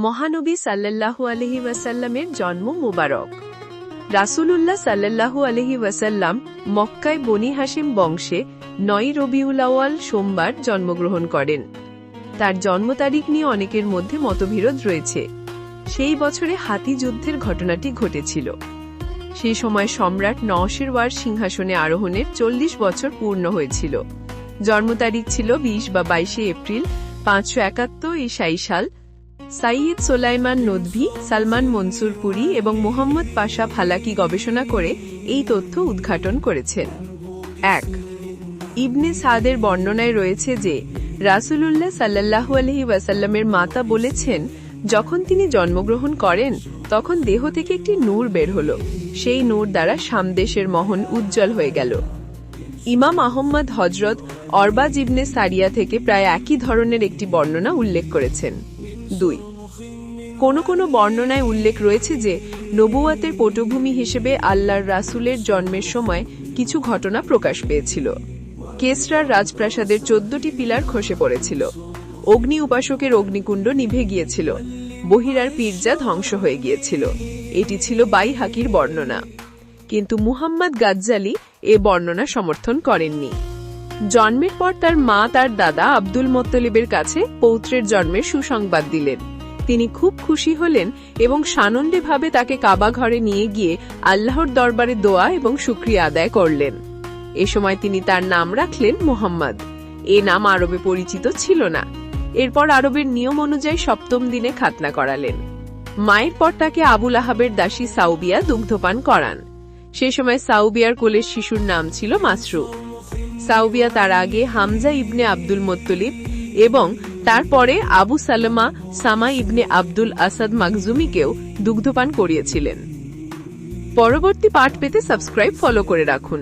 মহানবী সাল্লাল্লাহু আলাইহি ওয়াসাল্লামের জন্ম মুবারক। রাসূলুল্লাহ সাল্লাল্লাহু আলাইহি ওয়াসাল্লাম মক্কায় বনি হাশিম বংশে ৯ রবিউল আউয়াল সোমবার জন্মগ্রহণ করেন। তার জন্ম তারিখ নিয়ে অনেকের মধ্যে মতবিরোধ রয়েছে। সেই বছরে হাতি যুদ্ধের ঘটনাটি ঘটেছিল। সেই সময় সম্রাট নওশেরওয়ার সিংহাসনে আরোহণের ৪০ বছর পূর্ণ হয়েছিল। জন্ম তারিখ ছিল ২০ বা ২২ এপ্রিল ৫৭১ ঈসাই সাল। সাইয়্যিদ সোলাইমান নদভী, সালমান মনসুরপুরি এবং মুহাম্মদ পাশা ফালাকি গবেষণা করে এই তথ্য উদ্ঘাটন করেছেন। ১. ইবনে সাদের বর্ণনায় রয়েছে যে রাসূলুল্লাহ সাল্লাল্লাহু আলাইহি ওয়াসাল্লামের মাতা বলেছেন, যখন তিনি জন্মগ্রহণ করেন তখন দেহ থেকে একটি নূর বের হল। সেই নূর দ্বারা সামদেশের মহন উজ্জ্বল হয়ে গেল। ইমাম আহমদ হযরত অরবাজ ইবনে সারিয়া থেকে প্রায় একই ধরনের একটি বর্ণনা উল্লেখ করেছেন। ২. কোন বর্ণনায় উল্লেখ রয়েছে যে নবুয়াতের পটভূমি হিসেবে আল্লাহর রাসূলের জন্মের সময় কিছু ঘটনা প্রকাশ পেয়েছিল। কেসরার রাজপ্রাসাদের ১৪টি পিলার খসে পড়েছিল। অগ্নি উপাসকের অগ্নিকুণ্ড নিভে গিয়েছিল। বহিরার পীরজা ধ্বংস হয়ে গিয়েছিল। এটি ছিল বাইহাকির বর্ণনা, কিন্তু মুহাম্মদ গাজ্জালি এ বর্ণনা সমর্থন করেননি। জন্মের পর তার মা তার দাদা আব্দুল মুত্তালিবের কাছে পৌত্রের জন্মের সুসংবাদ দিলেন। তিনি খুব খুশি হলেন এবং সানন্দেভাবে তাকে কাবা ঘরে নিয়ে গিয়ে আল্লাহর দরবারে দোয়া এবং শুকরিয়া আদায় করলেন। এ সময় তিনি তার নাম রাখলেন মুহাম্মদ। এ নাম আরবে পরিচিত ছিল না। এরপর আরবের নিয়ম অনুযায়ী ৭ম দিনে খাতনা করালেন। মায়ের পর তাকে আবুল আহাবের দাসী সাউবিয়া দুগ্ধপান করান। সে সময় সাউবিয়ার কোলের শিশুর নাম ছিল মাসরু। সাউবিয়া তার আগে হামজা ইবনে আব্দুল মুত্তালিব এবং তারপরে আবু সালামা সামা ইবনে আব্দুল আসাদ মাখজুমিকেও দুগ্ধপান করিয়েছিলেন। পরবর্তী পাঠ পেতে সাবস্ক্রাইব ফলো করে রাখুন।